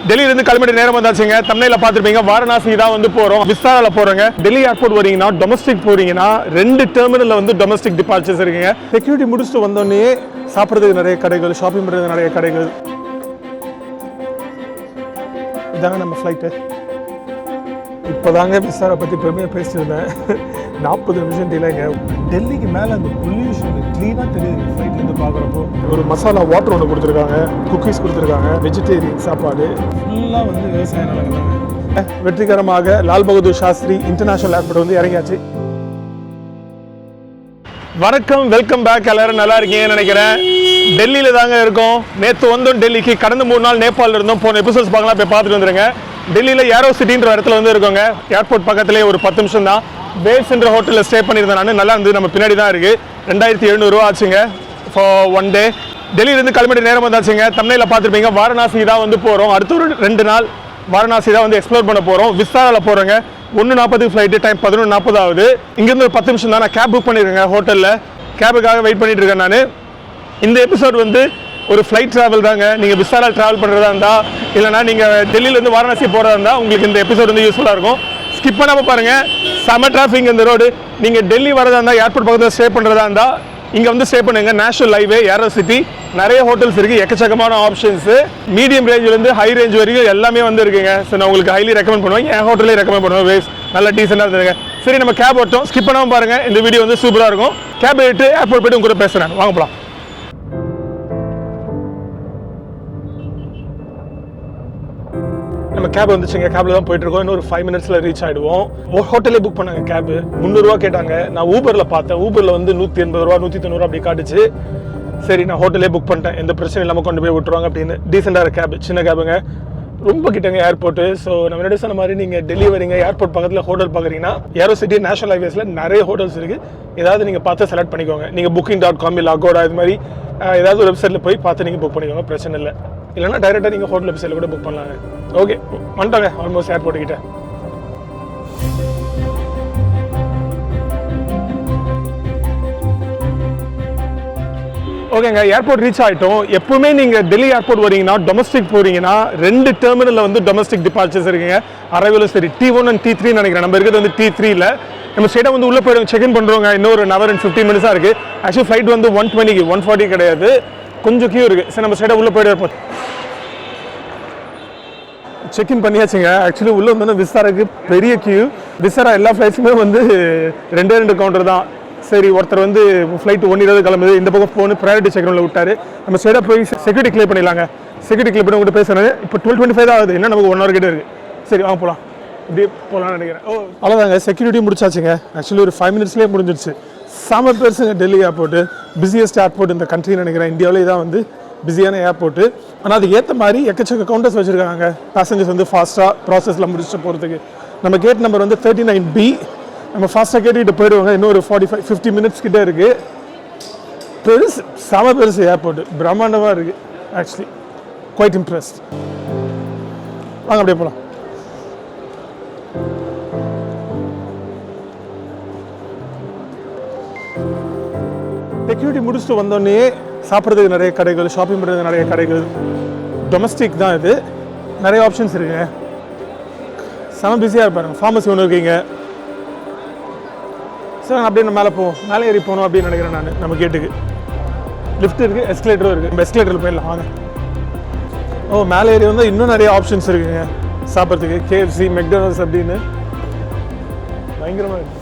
டெல்லியிலிருந்து கிளம்பிட்டு நேரம் வந்தாச்சுங்க. தமிழ்ல பார்த்துருப்பீங்க, வாரணாசி தான் வந்து போகிறோம். விஸ்தாரால போகிறோங்க. டெல்லி ஏர்போர்ட் வரீங்கன்னா, டொமஸ்டிக் போகிறீங்கன்னா 2 டெர்மினலில் வந்து டொமஸ்டிக் டிபார்ச்சர்ஸ் இருக்குங்க. செக்யூரிட்டி முடிச்சுட்டு வந்தோடனே சாப்பிட்றதுக்கு நிறைய கடைகள், ஷாப்பிங் பண்ணுறதுக்கு நிறைய கடைகள். இதாங்க நம்ம ஃப்ளைட்டு. இப்போதாங்க விஸ்தாரை பற்றி பெருமையாக பேசியிருந்தேன். 40 நிமிஷம் டிலேங்க. டெல்லிக்கு மேலே அந்த பொல்யூஷன் க்ளீனாக தெரியுது ஃப்ளைட்லேருந்து பார்க்குறப்போ. ஒரு மசாலா வாட்டர் ஒன்று கொடுத்துருக்காங்க, குக்கீஸ் கொடுத்துருக்காங்க, வெஜிடேரியன் சாப்பாடு. ஃபுல்லாக வந்து விவசாய நிலங்கள். வெற்றிகரமாக லால் பகதூர் சாஸ்திரி இன்டர்நேஷனல் ஏர்போர்ட் வந்து இறங்கியாச்சு. வணக்கம், வெல்கம் பேக். எல்லாரும் நல்லா இருக்கீங்கன்னு நினைக்கிறேன். டெல்லியில் தாங்க இருக்கோம். நேற்று வந்தோம் டெல்லிக்கு. கடந்த 3 நாள் நேபாளில் இருந்தோம். போன எபிசோட்ஸ் பார்க்கலாம், போய் பார்த்துட்டு வந்துருங்க. டெல்லியில் ஏரோ சிட்டின்ற இடத்துல வந்து இருக்கோங்க. ஏர்போர்ட் பக்கத்துலேயே ஒரு 10 நிமிஷம் தான். பேஸ்ன்ற ஹோட்டலில் ஸ்டே பண்ணியிருந்தேன் நான். நல்லா இருந்தது. நம்ம பின்னாடி தான் இருக்குது. 2700 ரூபா ஆச்சுங்க ஃபார் 1 டே. டெல்லியிலேருந்து கிளம்பிட்டு நேரம் வந்தாச்சுங்க. தமிழ்ல பார்த்துருப்பீங்க, வாரணாசி தான் வந்து போகிறோம். அடுத்த ஒரு 2 நாள் வாரணாசி தான் வந்து எக்ஸ்ப்ளோர் பண்ண போகிறோம். விஸ்தாராவில் போகிறோங்க. 1:40 ஃப்ளைட்டு, டைம் 11:40 ஆகுது. இங்கேருந்து ஒரு 10 நிமிஷம் தான். நான் கேப் புக் பண்ணியிருக்கேங்க ஹோட்டலில். கேபுக்காக வெயிட் பண்ணிட்டு இருக்கேன் நான். இந்த எபிசோட் வந்து ஒரு ஃப்ளைட் ட்ராவல் தாங்க. நீங்கள் விஸ்தாரா ட்ராவல் பண்ணுறதா இருந்தால், இல்லைனா நீங்கள் டெல்லியிலேருந்து வாரணாசி போகிறதா இருந்தால் உங்களுக்கு இந்த எபிசோட் வந்து யூஸ்ஃபுல்லாக இருக்கும். ஸ்கிப் பண்ணாமல் பாருங்கள். செம டிராஃபிக் இந்த ரோடு. நீங்கள் டெல்லி வரதா இருந்தால், ஏர்போர்ட் பக்கத்தில் ஸ்டே பண்ணுறதா இருந்தால் இங்கே வந்து ஸ்டே பண்ணுங்க. நேஷனல் ஹைவே, ஏரோ சிட்டி, நிறைய ஹோட்டல்ஸ் இருக்குது. எக்கச்சக்கமான ஆப்ஷன்ஸு. மீடியம் ரேஞ்சிலேருந்து ஹை ரேஞ்ச் வரைக்கும் எல்லாமே வந்து இருக்குங்க. ஸோ நான் உங்களுக்கு ஹைலி ரெக்கமெண்ட் பண்ணுவேன். என் ஹோட்டலே ரெக்கமெண்ட் பண்ணுவேன். வேஸ் நல்லா டீசெண்டாக இருந்துருங்க. சரி, நம்ம கேப் ஓட்டோம். ஸ்கிப் பண்ணாமல் பாருங்கள். இந்த வீடியோ வந்து சூப்பராக இருக்கும். கேப் எடுத்து ஏர்போர்ட் போய்ட்டு உங்க கூட பேசுகிறேன். வாங்க போகலாம். நம்ம கேப் வந்துச்சுங்க. கேப்ல தான் போயிட்டு இருக்கோம். இன்னும் ஒரு 5 மினிட்ஸ்ல ரீச் ஆயிடுவோம். ஹோட்டலே புக் பண்ணாங்க. கேப் 300 ரூபா கேட்டாங்க. நான் ஊபர்ல பார்த்தேன். ஊபர்ல வந்து 180 ரூபா 190 ரூபா அப்படி காட்டுச்சு. சரி, நான் ஹோட்டலே புக் பண்ணிட்டேன். எந்த பிரச்சனையும் இல்லாமல் கொண்டு போய் விட்டுருவாங்க அப்படின்னு. டீசெண்டாக கேப், சின்ன கேபுங்க. ரொம்ப கிட்டங்க ஏர்போர்ட்டு. ஸோ நம்ம முன்னாடி சொன்ன மாதிரி நீங்கள் டெல்லி வரீங்க, ஏர்போர்ட் பக்கத்தில் ஹோட்டல் பார்க்குறீங்கன்னா, ஏரோ சிட்டி நேஷனல் ஹைவேஸில் நிறைய ஹோட்டல்ஸ் இருக்குது. ஏதாவது நீங்கள் பார்த்து செலக்ட் பண்ணிக்கோங்க. நீங்கள் booking.com இல்லை அகோடா இது மாதிரி ஏதாவது ஒரு வெப்சைட்டில் போய் பார்த்து நீங்கள் புக் பண்ணிக்கோங்க. பிரச்சனை இல்லை. இல்லைனா டைரெக்டாக நீங்கள் ஹோட்டல் வெப்சைட்டில் கூட புக் பண்ணலாங்க. ஓகே, வந்துட்டாங்க ஆல்மோஸ்ட் ஏர்போர்ட் கிட்ட. ஓகேங்க, ஏர்போர்ட் ரீச் ஆகிட்டோம். எப்பவுமே நீங்கள் டெல்லி ஏர்போர்ட் வரீங்கன்னா, டொமஸ்டிக் போகிறீங்கன்னா 2 டெர்மினலில் வந்து டொமஸ்டிக் டிபார்ச்சர்ஸ் இருக்குங்க. அரைவலும் சரி, T1 and T3 நினைக்கிறேன். நம்ம இருக்கிறது வந்து T3ல. நம்ம ஸ்ட்ரெயிட்டாக வந்து உள்ளே போய்டுவோம். செக்இன் பண்ணுறோங்க. இன்னும் ஒரு 1 hour and 15 minutes இருக்குது. ஆக்சுவலி ஃப்ளைட் வந்து 120க்கு 140 கிடையாது. கொஞ்சம் கியூ இருக்குது. சரி, நம்ம ஸ்ட்ரெயிட்டாக உள்ளே போய்ட்டு செக்இன் பண்ணியாச்சுங்க. ஆக்சுவலி உள்ளே வந்தோன்னா விஸ்தாராக்கு பெரிய கியூ. விஸ்தாரா எல்லா ஃப்ளைட்ஸுமே வந்து 2 கவுண்டர் தான். சரி, ஒருத்தர் வந்து ஃப்ளைட் 1:20 கிளம்புது. இந்த பக்கம் ஃபோனு ப்ரையாரிட்டி செக்ஷனில் விட்டார். நம்ம ஸ்ட்ரெயிட்டாக போய் செக்யூரிட்டி கிளியர் பண்ணிடலாங்க. செக்யூரிட்டி கிளியர் பண்ணி உங்கள்கிட்ட பேசுகிறேன். இப்போ 12:25 தான் ஆகுது. என்ன நமக்கு 1 hour கிட்ட இருக்குது. சரி, வாங்க போகலாம். இப்படியே போகலான்னு நினைக்கிறேன். அவ்வளோதாங்க, செக்யூரிட்டி முடிச்சாச்சுங்க. ஆக்சுவலி ஒரு 5 மினிட்ஸ்லேயே முடிஞ்சிடுச்சு. செம பெருசுங்க டெல்லி ஏர்போர்ட்டு. பிஸியஸ்ட் ஏர்போர்ட் இந்த கண்ட்ரின்னு நினைக்கிறேன். இந்தியாவிலே தான் வந்து பிஸியான ஏர்போர்ட்டு. ஆனால் அதுக்கு ஏற்ற மாதிரி எக்கச்சக்க கவுண்டர்ஸ் வச்சுருக்காங்க. பேசஞ்சர்ஸ் வந்து ஃபாஸ்ட்டாக ப்ராசஸில் முடிச்சுட்டு போகிறதுக்கு. நம்ம கேட் நம்பர் வந்து 39B. நம்ம ஃபாஸ்ட்டாக கேட்டுக்கிட்டு போயிடுவாங்க. இன்னும் ஒரு 45-50 மினிட்ஸ் கிட்டே இருக்குது. பெருசு, செம பெருசு ஏர்போர்ட்டு. பிரம்மாண்டமாக இருக்குது. Actually quite impressed. வாங்க அப்படியே போகலாம். செக்யூரிட்டி முடிச்சுட்டு வந்தோடனே சாப்பிட்றதுக்கு நிறைய கடைகள், ஷாப்பிங் பண்ணுறதுக்கு நிறைய கடைகள். டொமஸ்டிக் தான் இது. நிறைய ஆப்ஷன்ஸ் இருக்குங்க. செம பிஸியாக இருப்பாங்க. ஃபார்மசி ஒன்று இருக்கீங்க. சார், அப்படியே நம்ம மேலே போவோம். மேலே ஏறி போகணும் அப்படின்னு நினைக்கிறேன் நான். நம்ம கேட்டுக்கு லிஃப்ட் இருக்குது, எஸ்கலேட்டரும் இருக்குது. நம்ம எஸ்கலேட்டரில் போயிடலாம் வாங்க. மேலே ஏறி வந்து இன்னும் நிறைய ஆப்ஷன்ஸ் இருக்குங்க சாப்பிட்றதுக்கு. KFC, மெக்டொனால்ட்ஸ் அப்படின்னு பயங்கரமாக இருக்குது.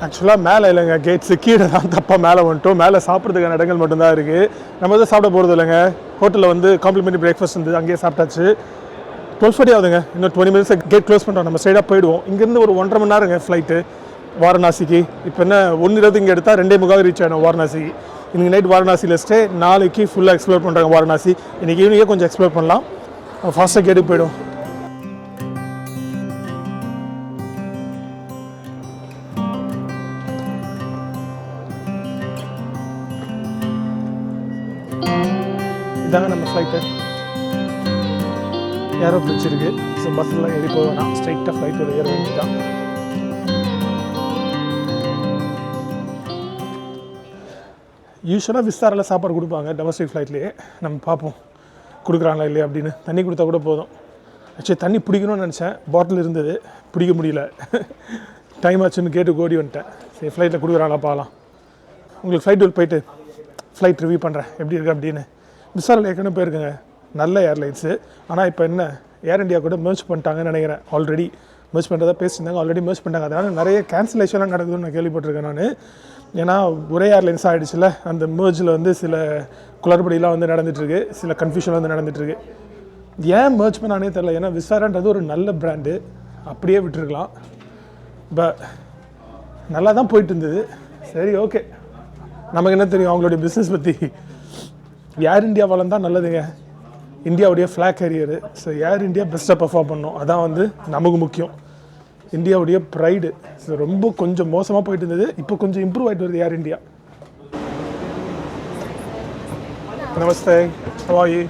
ஆக்சுவலாக மேலே இல்லைங்க, கேட்ஸு கீழே தான். தப்பாக மேலே வந்துட்டோம். மேலே சாப்பிட்றதுக்கான இடங்கள் மட்டும்தான் இருக்குது. நம்ம வந்து சாப்பிட போகிறது இல்லைங்க. ஹோட்டலில் வந்து காம்ப்ளிமெண்ட்ரி பிரேக்ஃபாஸ்ட் வந்து அங்கேயே சாப்பிட்டாச்சு. 12:40 ஆகுதுங்க. இன்னும் 20 மினிட்ஸ் கேட் க்ளோஸ் பண்ணுறோம். நம்ம ஸ்ட்ரைட்டாக போயிடுவோம். இங்கேருந்து ஒரு 1.5 மணி நேரங்க ஃப்ளைட்டு வாரணாசிக்கு. இப்போ என்ன 1:20 இங்கே எடுத்தால் 2:45 ரீச் ஆகிடும் வாரணாசிக்கு. இன்றைக்கி நைட் வாரணாசியில் ஸ்டே. நாளைக்கு ஃபுல்லாக எக்ஸ்ப்ளோர் பண்ணுறாங்க வாரணாசி. இன்றைக்கி ஈவினிங்கே கொஞ்சம் எக்ஸ்ப்ளோர் பண்ணலாம். ஃபாஸ்ட்டாக கேட்டுக்கு போயிடும். இதாங்க நம்ம ஃப்ளைட்டு. ஏரோ பிரிட்ஜ் இருக்குது. ஸோ பஸ்ஸில் ஏறி போவேன்னா ஸ்ட்ரைட்டாக ஃப்ளைட்டோட ஏற வேண்டி தான். யூஸ்வலாக விஸ்தாரில் சாப்பாடு கொடுப்பாங்க டொமஸ்டிக் ஃப்ளைட்லேயே. நம்ம பார்ப்போம் கொடுக்குறாங்களா இல்லையா அப்படின்னு. தண்ணி கொடுத்தா கூட போதும். ஆக்சுவலி தண்ணி பிடிக்கணும்னு நினச்சேன், பாட்டில் இருந்தது, பிடிக்க முடியல. டைம் ஆச்சுன்னு கேட்டு ஓடி வந்துட்டேன். சரி ஃப்ளைட்டில் கொடுக்குறாங்களா பார்க்கலாம். உங்களுக்கு ஃப்ளைட் போயிட்டு ஃப்ளைட் ரிவ்யூ பண்ணுறேன் எப்படி இருக்குது அப்படின்னு. விசாரில் ஏற்கனவே போயிருக்குங்க, நல்ல ஏர்லைன்ஸு. ஆனால் இப்போ என்ன ஏர் இண்டியா கூட மெர்ஜ் பண்ணிட்டாங்கன்னு நினைக்கிறேன். ஆல்ரெடி மெர்ஜ் பண்ணுறதா பேசியிருந்தாங்க, ஆல்ரெடி மெர்ஜ் பண்ணிட்டாங்க. அதனால் நிறைய கேன்சலேஷன்லாம் நடக்குதுன்னு நான் கேள்விப்பட்டிருக்கேன் நான். ஏன்னா ஒரே ஏர்லைன்ஸ் ஆகிடுச்சுல, அந்த மெர்ஜில் வந்து சில குளறுபடியெலாம் வந்து நடந்துகிட்ருக்கு, சில கன்ஃபியூஷன் வந்து நடந்துகிட்ருக்கு. ஏன் மெர்ஜ் பண்ணானே தெரில. ஏன்னா விசாரான்றது ஒரு நல்ல பிராண்டு, அப்படியே விட்டுருக்கலாம். நல்லா தான் போயிட்டு இருந்தது. சரி ஓகே, நமக்கு என்ன தெரியும் அவங்களுடைய பிஸ்னஸ் பற்றி. ஏர் இண்டியா வளர்ந்தால் நல்லதுங்க, இந்தியாவுடைய flag carrier. So air India பெஸ்ட்டாக பர்ஃபார்ம் பண்ணோம், அதான் வந்து நமக்கு முக்கியம். இந்தியாவுடைய ப்ரைடு. ஸோ ரொம்ப கொஞ்சம் மோசமாக போயிட்டு இருந்தது, இப்போ கொஞ்சம் இம்ப்ரூவ் ஆகிட்டு வருது ஏர் இண்டியா. நமஸ்தே, how are you?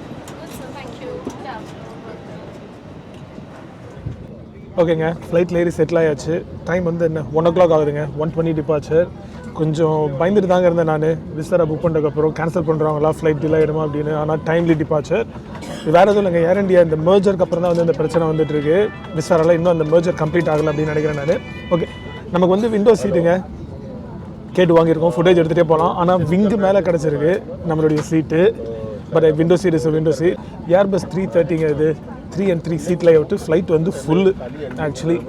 ஓகேங்க, ஃப்ளைட்டில் ஏறி செட்டில் ஆயாச்சு. டைம் வந்து என்ன 1 o'clock ஆகுதுங்க, 1:20 டிபார்ச்சர். கொஞ்சம் பயந்துட்டு தாங்க இருந்தேன் நான், விசாரா புக் பண்ணுறதுக்கப்புறம் கேன்சல் பண்ணுறாங்களா, ஃப்ளைட் டிலே ஆகிடுமா அப்படின்னு. ஆனால் டைம்லி டிபார்ச்சர். வேறு எதுவும் இல்லைங்க, ஏர் இண்டியா இந்த மெர்ஜருக்கு அப்புறம் தான் வந்து இந்த பிரச்சனை வந்துட்டுருக்கு. விசாரால இன்னும் அந்த மெர்ஜர் கம்ப்ளீட் ஆகலை அப்படின்னு நினைக்கிறேன் நான். ஓகே, நமக்கு வந்து விண்டோ சீட்டுங்க கேட்டு வாங்கியிருக்கோம், ஃபுட்டேஜ் எடுத்துகிட்டே போகலாம். ஆனால் விங்கு மேலே கிடச்சிருக்கு நம்மளுடைய seat. But window seat is window seat. Airbus 330ங்க இது, 3 and 3 சீட் லேஅவுட்டு. ஃப்ளைட் வந்து ஃபுல்லு. ஆக்சுவலி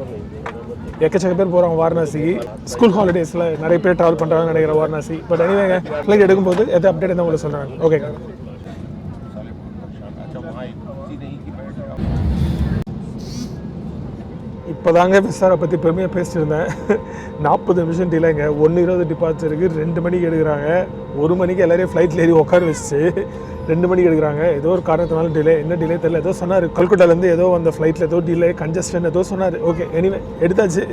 எக்கச்சக்க பேர் போகிறாங்க வாரணாசிக்கு. ஸ்கூல் ஹாலிடேஸில் நிறைய பேர் ட்ராவல் பண்ணுறாங்கன்னு நினைக்கிறேன் வாரணாசி. பட் எனிவேங்க, ஃப்ளைட் எடுக்கும்போது எதாவது அப்டேட் தான் உங்களுக்கு சொல்கிறாங்க. ஓகேங்க, இப்போ தாங்க விசாரை பற்றி பெருமையாக பேசிட்டுருந்தேன். 40 நிமிஷம் டிலேங்க, 1:20 டிபார்ச்சருக்கு, 2 மணிக்கு எடுக்கிறாங்க. 1 மணிக்கு எல்லாரையும் ஃப்ளைட்டில் ஏறி உட்கார வச்சு 2 மணிக்கு எடுக்கிறாங்க. ஏதோ ஒரு காரணத்தினால டிலே, என்ன டிலே தெரியல. ஏதோ சொன்னார் கல்கட்டாலேருந்து, ஏதோ அந்த ஃப்ளைட்டில் ஏதோ டிலே, கன்ஜஸ்டன் ஏதோ சொன்னார். ஓகே, எனிவே எடுத்தாச்சு,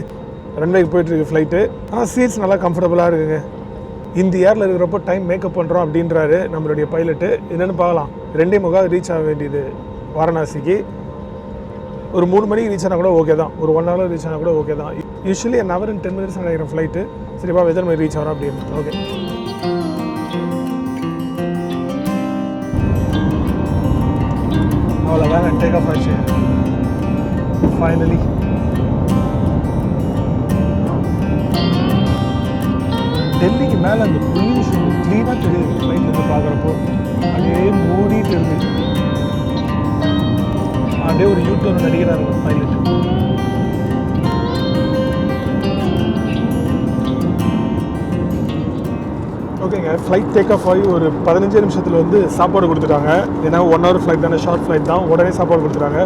ரன்வேக்கு போயிட்டுருக்கு ஃப்ளைட்டு. ஆனால் சீட்ஸ் நல்லா கம்ஃபர்டபுளாக இருக்குங்க. இந்த ஏரில் இருக்கிறப்போ டைம் மேக்கப் பண்ணுறோம் அப்படின்றாரு நம்மளுடைய பைலட்டு. என்னென்னு பார்க்கலாம். 2:45 ரீச் ஆக வேண்டியது வாரணாசிக்கு. ஒரு 3 மணிக்கு ரீச் ஆனால் கூட ஓகே தான், ஒரு 1 hour ரீச் ஆனால் கூட ஓகே தான். யூஸ்வலி 1 hour and 10 minutes நினைக்கிறேன் ஃப்ளைட்டு. சரிப்பா, எத்தனை மணி ரீச் ஆகிறோம் அப்படின்னு. ஓகே, அவ்வளோதாங்க, டேக் ஆஃப் ஆச்சு ஃபைனலி. டெல்லிக்கு மேலே அந்த பொல்யூஷன் க்ளீனாக தெரியுது ஃப்ளைட்லேருந்து பார்க்குறப்போ. அப்படியே மூடிட்டு இருக்கு, அப்படியே ஒரு யூடியூப் நடிக்கிறாரு பைலட். ஓகேங்க, ஃப்ளைட் டேக் ஆஃப் ஆகி ஒரு 15 நிமிஷத்தில் வந்து சாப்பாடு கொடுத்துட்டாங்க. ஏன்னா 1 hour ஃப்ளைட் தானே, ஷார்ட் ஃப்ளைட் தான், உடனே சாப்பாடு கொடுத்துட்டாங்க.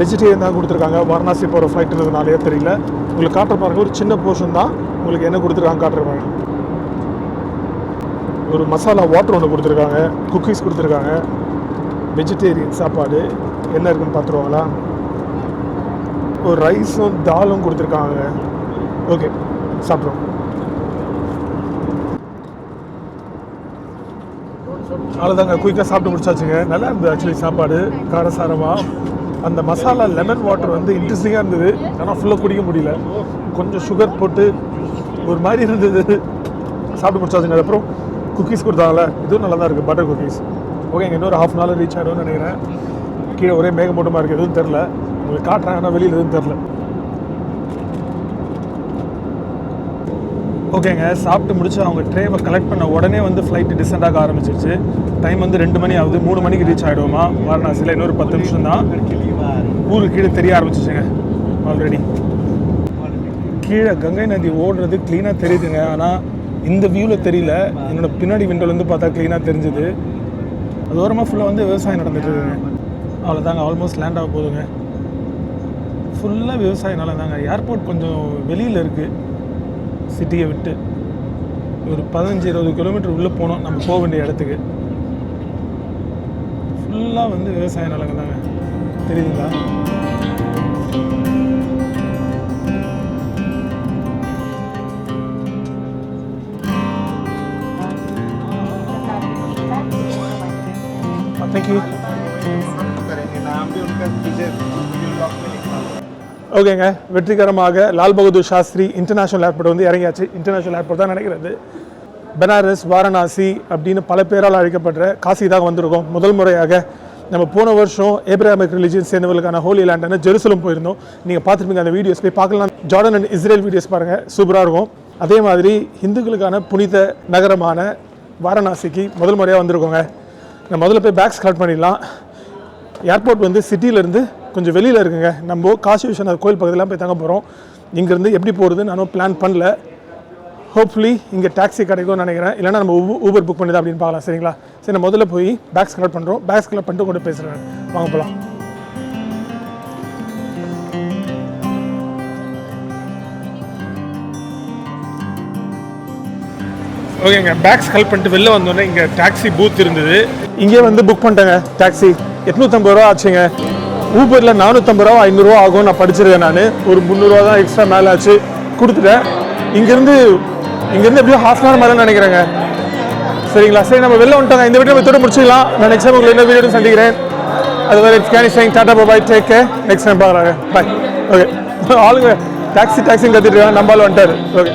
வெஜிடேரியன் தான் கொடுத்துருக்காங்க. வாரணாசி போகிற ஃப்ளைட்டுன்றதுனாலே தெரியல. உங்களுக்கு காட்டுற பாருங்க, ஒரு சின்ன போர்ஷன் தான் உங்களுக்கு என்ன கொடுத்துருக்காங்க காட்டுறாங்க. ஒரு மசாலா வாட்டர் ஒன்று கொடுத்துருக்காங்க, குக்கீஸ் கொடுத்துருக்காங்க. வெஜிடேரியன் சாப்பாடு என்ன இருக்குன்னு பார்த்துருவாங்களா. ஒரு ரைஸும் தாலும் கொடுத்துருக்காங்க. ஓகே, சாப்பிட்றோம். அவ்வளோதாங்க, குயிக்காக சாப்பிட்டு முடிச்சாச்சுங்க. நல்லா இருந்தது ஆக்சுவலி சாப்பாடு, காரசாரமாக. அந்த மசாலா லெமன் வாட்டர் வந்து இன்ட்ரெஸ்டிங்காக இருந்தது. ஆனால் ஃபுல்லாக குடிக்க முடியல, கொஞ்சம் சுகர் போட்டு ஒரு மாதிரி இருந்தது. சாப்பிட்டு முடிச்சாச்சுங்க. அதுக்கப்புறம் குக்கீஸ் கொடுத்தாங்களே, இதுவும் நல்லா தான் இருக்குது, பட்டர் குக்கீஸ். ஓகேங்க, இன்னொரு 1/2 hour ரீச் ஆகிடும்னு நினைக்கிறேன். கீழே ஒரே மேகமூட்டமாக இருக்குது, எதுவும் தெரில. உங்களுக்கு காட்டுறாங்க, ஆனால் வெளியில் எதுவும் தெரில. ஓகேங்க, சாப்பிட்டு முடிச்சு அவங்க ட்ரேவை கலெக்ட் பண்ண உடனே வந்து ஃப்ளைட்டு டிசென்ட் ஆக ஆரம்பிச்சிருச்சு. டைம் வந்து 2 மணி ஆகுது. 3 மணிக்கு ரீச் ஆகிடுவோமா வாரணாசியில். இன்னொரு 10 நிமிஷம் தான். ஊருக்கு கீழே தெரிய ஆரம்பிச்சிச்சுங்க ஆல்ரெடி. கீழே கங்கை நதி ஓடுறது க்ளீனாக தெரியுதுங்க. ஆனால் இந்த வியூவில் தெரியல, என்னோடய பின்னாடி விண்டோலேருந்து பார்த்தா க்ளீனாக தெரிஞ்சுது. அது ஓரமாக ஃபுல்லாக வந்து விவசாயம் நடந்துட்டு இருக்குங்க. அவ்வளோதாங்க, ஆல்மோஸ்ட் லேண்ட் ஆக போகுதுங்க. ஃபுல்லாக விவசாயம் நல்லா தாங்க. ஏர்போர்ட் கொஞ்சம் வெளியில் இருக்குது, சிட்டியை விட்டு ஒரு 15-20 கிலோமீட்டர் உள்ளே போனோம் நம்ம போக வேண்டிய இடத்துக்கு. ஃபுல்லாக வந்து விவசாய நிலங்க தாங்க, தெரியுதுங்களா? தேங்க்யூ. ஓகேங்க, வெற்றிகரமாக லால் பகதூர் சாஸ்திரி இன்டர்நேஷ்னல் ஏர்போர்ட் வந்து இறங்கியாச்சு. இன்டர்நேஷ்னல் ஏர்போர்ட் தான் நினைக்கிறது. பனாரஸ், வாரணாசி அப்படின்னு பல பேரால் அழைக்கப்படுற காசி தான் வந்திருக்கோம். முதல் முறையாக நம்ம போன வருஷம் ஏப்ரஹாமிக் ரிலிஜியன் சேர்ந்தவர்களுக்கான ஹோலி லேண்டான ஜெருசலம் போயிருந்தோம். நீங்கள் பார்த்துருப்பீங்க அந்த வீடியோஸ், போய் பார்க்கலாம். ஜார்டன் அண்ட் இஸ்ரேல் வீடியோஸ் பாருங்கள், சூப்பராக இருக்கும். அதே மாதிரி ஹிந்துக்களுக்கான புனித நகரமான வாரணாசிக்கு முதல் முறையாக வந்திருக்கோங்க. நம்ம முதல்ல போய் பேக்ஸ் கலெக்ட் பண்ணிடலாம். ஏர்போர்ட் வந்து சிட்டியிலேருந்து கொஞ்சம் வெளியில் இருக்குங்க. நம்ம காசி விஸ்வநாதர் கோயில் பக்கத்தில் போய் தங்க போகிறோம். இங்கேருந்து எப்படி போகிறது நானும் பிளான் பண்ணல. ஹோப்ஃபுல்லி இங்கே டாக்ஸி கிடைக்கும்னு நினைக்கிறேன். இல்லைனா நம்ம ஊபர் புக் பண்ணுது அப்படின்னு பார்க்கலாம். சரிங்களா? சரி, நான் முதல்ல போய் பேக்ஸ் கலெக்ட் பண்ணுறோம். பேக்ஸ் கலெக்ட் பண்ணிட்டு கொண்டு பேசுகிறேன். வாங்க போகலாம். ஓகேங்க, பேக்ஸ் கலெக்ட் பண்ணிட்டு வெளில வந்தோடனே இங்கே டாக்ஸி பூத் இருந்தது. இங்கே வந்து புக் பண்ணிட்டேங்க டாக்ஸி. 850 ரூபா ஆச்சுங்க. ஊபரில் 450 ரூபா 500 ரூபா ஆகும் நான் படிச்சிருக்கேன். நான் ஒரு 300 ரூபா தான் எக்ஸ்ட்ரா மேலே ஆச்சு, கொடுத்துட்டேன். இங்கேருந்து எப்படியும் ½ hour மேலே நினைக்கிறேங்க. சரிங்களா? சரி, நம்ம வெளில வந்துட்டோங்க. இந்த வீடியோ இதோட முடிச்சிக்கலாம். நான் நெக்ஸ்ட் டைம் உங்களுக்கு என்ன வீடியோ சந்திக்கிறேன். அது வேறு can saying Tata bye, take care. Next time பார்க்குறாங்க. பாய். ஓகே, ஆளுங்க டாக்ஸின்னு கத்திட்டு இருக்காங்க. நம்மளால வந்துட்டாரு. ஓகே.